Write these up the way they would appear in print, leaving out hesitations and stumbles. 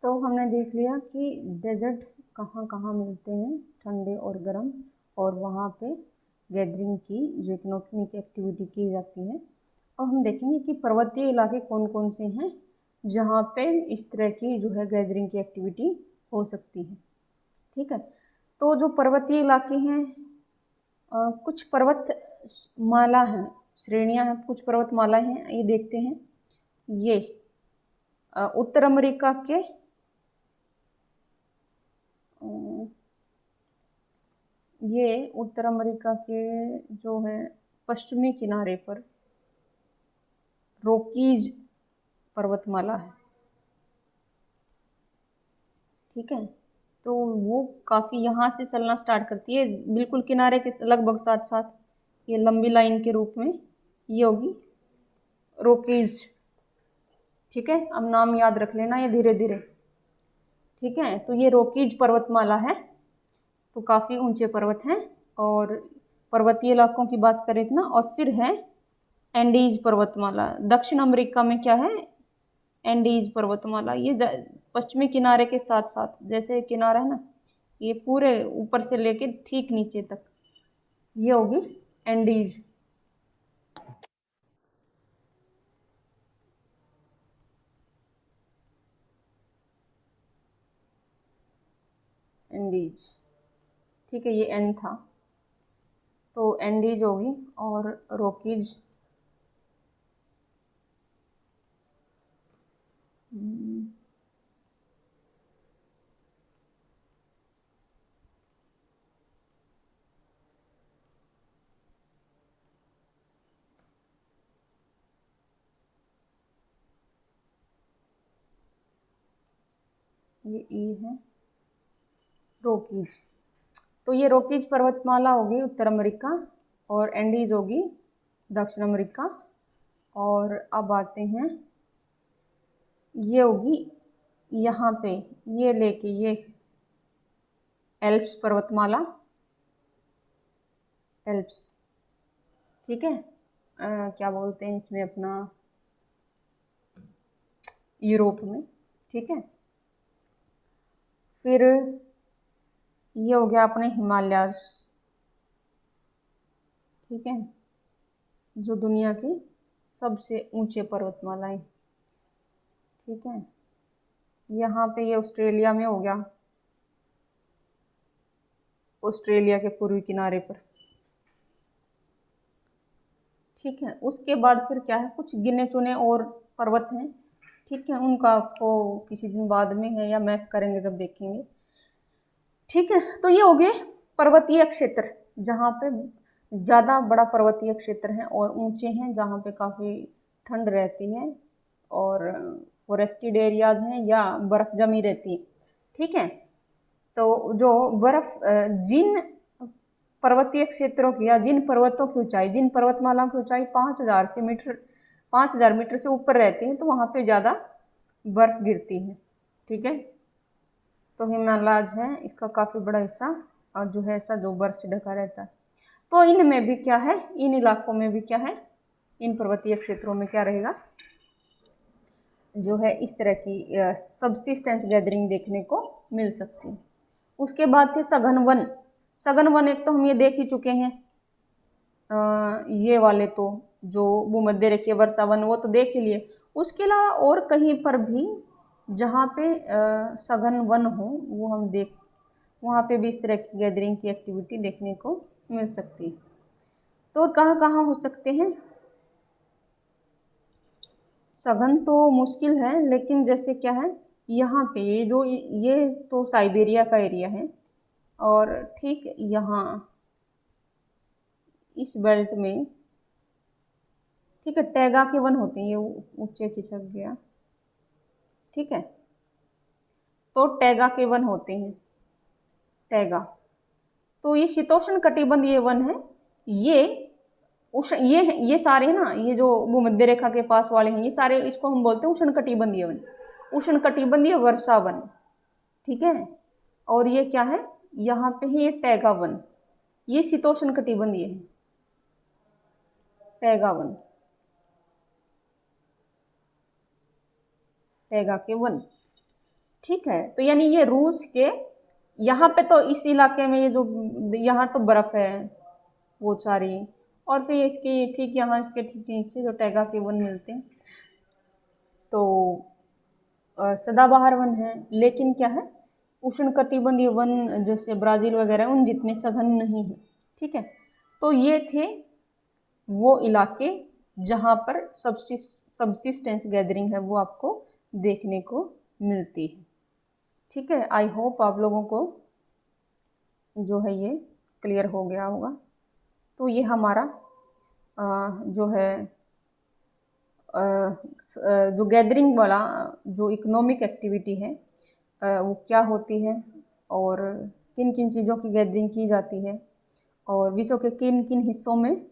तो हमने देख लिया कि डेजर्ट कहाँ कहाँ मिलते हैं, ठंडे और गर्म, और वहाँ पे गैदरिंग की जो इकोनॉमिक एक्टिविटी की जाती है। और हम देखेंगे कि पर्वतीय इलाके कौन कौन से हैं जहाँ पे इस तरह की जो है गैदरिंग की एक्टिविटी हो सकती है। ठीक है, तो जो पर्वतीय इलाके हैं, कुछ पर्वत माला हैं, श्रेणियां हैं, कुछ पर्वतमाला हैं, ये देखते हैं। ये उत्तर अमेरिका के ये उत्तर अमेरिका के जो है पश्चिमी किनारे पर रॉकीज पर्वतमाला है। ठीक है, तो वो काफ़ी यहाँ से चलना स्टार्ट करती है, बिल्कुल किनारे के लगभग साथ साथ ये लंबी लाइन के रूप में ये होगी रॉकीज। ठीक है, अब नाम याद रख लेना ये धीरे धीरे। ठीक है, तो ये रॉकीज पर्वतमाला है, तो काफ़ी ऊंचे पर्वत हैं। और पर्वतीय इलाकों की बात करें ना, और फिर है एंडीज पर्वतमाला। दक्षिण अमेरिका में क्या है, एंडीज पर्वतमाला। ये पश्चिमी किनारे के साथ साथ, जैसे किनारा है ना, ये पूरे ऊपर से लेके ठीक नीचे तक ये होगी एंडीज। एंडीज, ठीक है, ये एन था, तो एंडीज होगी। और रॉकीज ये ई है रॉकीज। तो ये रॉकीज पर्वतमाला होगी उत्तर अमेरिका, और एंडीज होगी दक्षिण अमेरिका। और अब आते हैं, ये होगी यहाँ पे, ये लेके ये एल्प्स पर्वतमाला, एल्प्स। ठीक है, क्या बोलते हैं इसमें अपना, यूरोप में। ठीक है, फिर ये हो गया अपने हिमालयास। ठीक है, जो दुनिया की सबसे ऊंचे पर्वतमालाएं। ठीक है, यहाँ पे ये ऑस्ट्रेलिया में हो गया, ऑस्ट्रेलिया के पूर्वी किनारे पर। ठीक है, उसके बाद फिर क्या है, कुछ गिने चुने और पर्वत हैं। ठीक है, उनका आपको किसी दिन बाद में है या मैप करेंगे जब देखेंगे। ठीक है, तो ये हो गए पर्वतीय क्षेत्र, जहाँ पे ज़्यादा बड़ा पर्वतीय क्षेत्र है और ऊंचे हैं, जहाँ पे काफ़ी ठंड रहती है, और फॉरेस्टेड एरियाज हैं या बर्फ जमी रहती है। ठीक है, तो जो बर्फ जिन पर्वतीय क्षेत्रों की या जिन पर्वतों की ऊंचाई, जिन पर्वतमालाओं की ऊंचाई 5,000 मीटर से ऊपर रहती है, तो वहाँ पे ज़्यादा बर्फ गिरती है। ठीक है, तो हिमालयज है इसका काफ़ी बड़ा हिस्सा, और जो है ऐसा जो बर्फ से ढका रहता है। तो इनमें भी क्या है, इन इलाकों में भी क्या है, इन पर्वतीय क्षेत्रों में क्या रहेगा, जो है इस तरह की सबसिस्टेंस गैदरिंग देखने को मिल सकती है। उसके बाद थे सघन वन। सघन वन एक तो हम ये देख ही चुके हैं, ये वाले तो जो भूमध्य रेखीय वर्षावन, वो तो देख ही लिए। उसके अलावा और कहीं पर भी जहाँ पे सघन वन हो, वो हम देख, वहाँ पे भी इस तरह की गैदरिंग की एक्टिविटी देखने को मिल सकती है। तो कहाँ कहाँ हो सकते हैं सघन, तो मुश्किल है, लेकिन जैसे क्या है, यहाँ पे जो ये तो साइबेरिया का एरिया है, और ठीक यहाँ इस बेल्ट में, ठीक है, टैगा के वन होते हैं, ये ऊंचे खिसक गया। ठीक है, तो टैगा के वन होते हैं, टैगा। तो ये शीतोष्ण कटिबंधीय वन है। ये ये सारे ना, ये जो भूमध्य रेखा के पास वाले हैं, ये सारे, इसको हम बोलते हैं उष्ण कटिबंधीय वन, उष्ण कटिबंधीय वर्षा वन। ठीक है, और ये क्या है, यहाँ पे है ये टैगा वन, ये शीतोष्ण कटिबंधीय है, टैगा वन, टैगा के वन। ठीक है। तो यानी ये रूस के यहाँ पे तो इस इलाके में ये जो यहाँ तो बर्फ़ है वो सारी, और फिर इसकी ठीक यहाँ इसके ठीक नीचे जो टैगा के वन मिलते हैं, तो सदाबहार वन है, लेकिन क्या है उष्णकटिबंधीय वन जैसे ब्राज़ील वगैरह उन जितने सघन नहीं है। ठीक है, तो ये थे वो इलाके जहाँ पर सबसिस्टेंस गैदरिंग है वो आपको देखने को मिलती है। ठीक है, आई होप आप लोगों को जो है ये क्लियर हो गया होगा। तो ये हमारा जो है जो गैदरिंग वाला जो इकोनॉमिक एक्टिविटी है वो क्या होती है और किन किन चीज़ों की गैदरिंग की जाती है और विश्व के किन किन हिस्सों में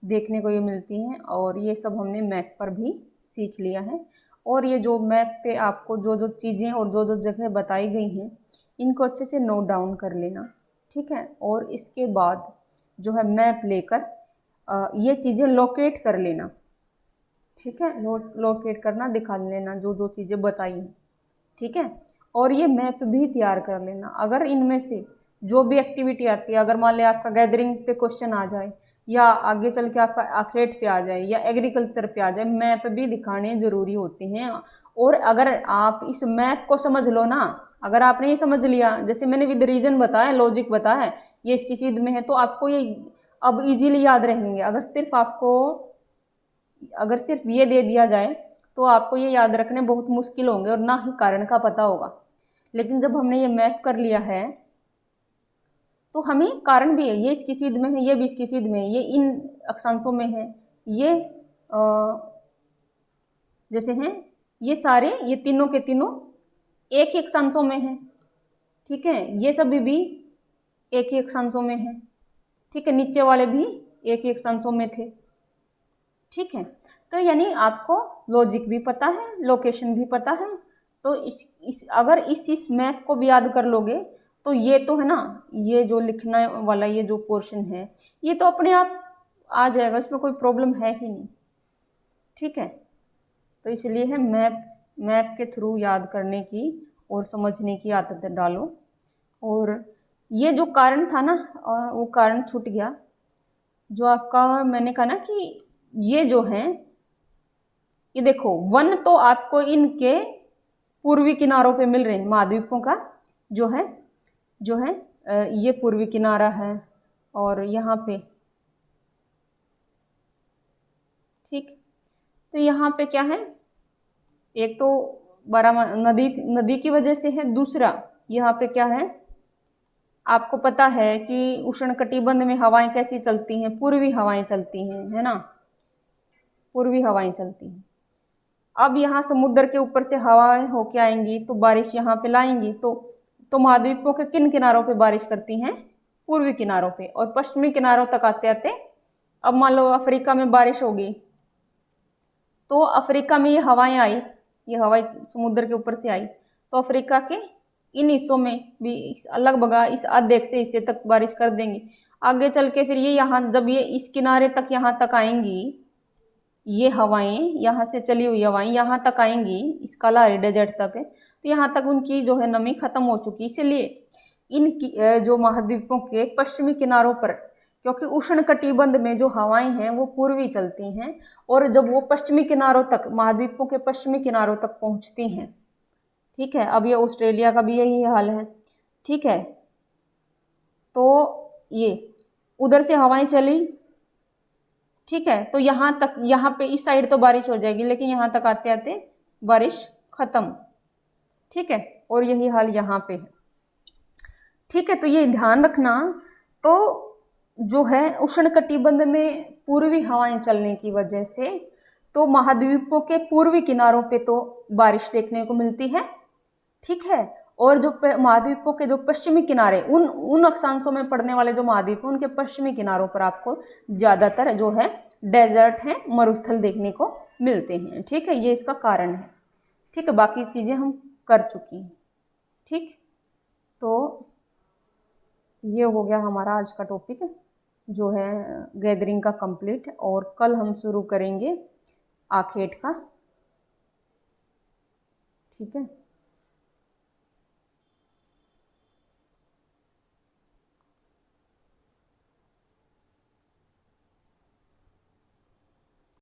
देखने को ये मिलती हैं, और ये सब हमने मैप पर भी सीख लिया है। और ये जो मैप पे आपको जो जो चीज़ें और जो जो जगह बताई गई हैं इनको अच्छे से नोट डाउन कर लेना। ठीक है, और इसके बाद जो है मैप लेकर ये चीज़ें लोकेट कर लेना। ठीक है, लोकेट करना, दिखा लेना जो जो चीज़ें बताई हैं। ठीक है, और ये मैप भी तैयार कर लेना। अगर इनमें से जो भी एक्टिविटी आती है, अगर मान लिया आपका गैदरिंग पे क्वेश्चन आ जाए या आगे चल के आपका आखेट पे आ जाए या एग्रीकल्चर पे आ जाए, मैप भी दिखाने ज़रूरी होते हैं। और अगर आप इस मैप को समझ लो ना, अगर आपने ये समझ लिया, जैसे मैंने विद रीजन बताया, लॉजिक बताया, ये इसकी सीध में है, तो आपको ये अब इजीली याद रहेंगे। अगर सिर्फ ये दे दिया जाए तो आपको ये याद रखने बहुत मुश्किल होंगे और ना ही कारण का पता होगा। लेकिन जब हमने ये मैप कर लिया है तो हमें कारण भी है, ये इसकी सीध में है, ये भी इसकी सीध में है, ये इन अक्षांशों में है, ये जैसे हैं, ये सारे ये तीनों के तीनों एक ही अक्षांशों में हैं। ठीक है, ये सभी भी एक ही अक्षांशों में हैं। ठीक है, नीचे वाले भी एक ही अक्षांशों में थे। ठीक है, तो यानी आपको लॉजिक भी पता है, लोकेशन भी पता है, तो अगर इस मैप को भी याद कर लोगे तो ये तो है ना, ये जो लिखना वाला ये जो पोर्शन है ये तो अपने आप आ जाएगा, इसमें कोई प्रॉब्लम है ही नहीं। ठीक है, तो इसलिए है मैप के थ्रू याद करने की और समझने की आदत डालो। और ये जो कारण था ना वो कारण छूट गया, जो आपका मैंने कहा ना कि ये जो है, ये देखो वन तो आपको इनके पूर्वी किनारों पे मिल रहे हैं, महाद्वीपों का जो है ये पूर्वी किनारा है और यहाँ पे ठीक, तो यहाँ पे क्या है, एक तो नदी की वजह से है, दूसरा यहाँ पे क्या है, आपको पता है कि उष्णकटिबंध में हवाएं कैसी चलती हैं, पूर्वी हवाएं चलती हैं, है ना, पूर्वी हवाएं चलती हैं। अब यहाँ समुद्र के ऊपर से हवाएं होके आएंगी तो बारिश यहाँ पे लाएंगी, तो महाद्वीपों के किन किनारों पे बारिश करती हैं, पूर्वी किनारों पे, और पश्चिमी किनारों तक आते आते अब मान लो अफ्रीका में बारिश होगी, तो अफ्रीका में ये हवाएं आई, ये हवाएं समुद्र के ऊपर से आई, तो अफ्रीका के इन हिस्सों में भी लगभग इस आधे से हिस्से तक बारिश कर देंगी। आगे चल के फिर ये यहाँ जब ये इस किनारे तक यहाँ तक आएंगी, ये हवाएं यहाँ से चली हुई हवाएं यहाँ तक आएंगी, इस कालाहारी डेजर्ट तक, तो यहाँ तक उनकी जो है नमी खत्म हो चुकी। इसलिए इन जो महाद्वीपों के पश्चिमी किनारों पर, क्योंकि उष्णकटिबंध में जो हवाएं हैं वो पूर्वी चलती हैं, और जब वो पश्चिमी किनारों तक, महाद्वीपों के पश्चिमी किनारों तक पहुंचती हैं, ठीक है, अब ये ऑस्ट्रेलिया का भी यही हाल है, ठीक है, तो ये उधर से हवाएं चली, ठीक है, तो यहाँ तक, यहाँ पे इस साइड तो बारिश हो जाएगी, लेकिन यहाँ तक आते आते बारिश खत्म। ठीक है, और यही हाल यहाँ पे है। ठीक है, तो ये ध्यान रखना। तो जो है उष्णकटिबंध में पूर्वी हवाएं चलने की वजह से तो महाद्वीपों के पूर्वी किनारों पे तो बारिश देखने को मिलती है। ठीक है, और जो महाद्वीपों के जो पश्चिमी किनारे, उन अक्षांशों में पड़ने वाले जो महाद्वीप हैं उनके पश्चिमी किनारों पर आपको ज्यादातर जो है डेजर्ट है, मरुस्थल देखने को मिलते हैं। ठीक है, ये इसका कारण है। ठीक है, बाकी चीजें हम कर चुकी हैं। ठीक, तो ये हो गया हमारा आज का टॉपिक जो है गैदरिंग का कंप्लीट, और कल हम शुरू करेंगे आखेट का। ठीक है।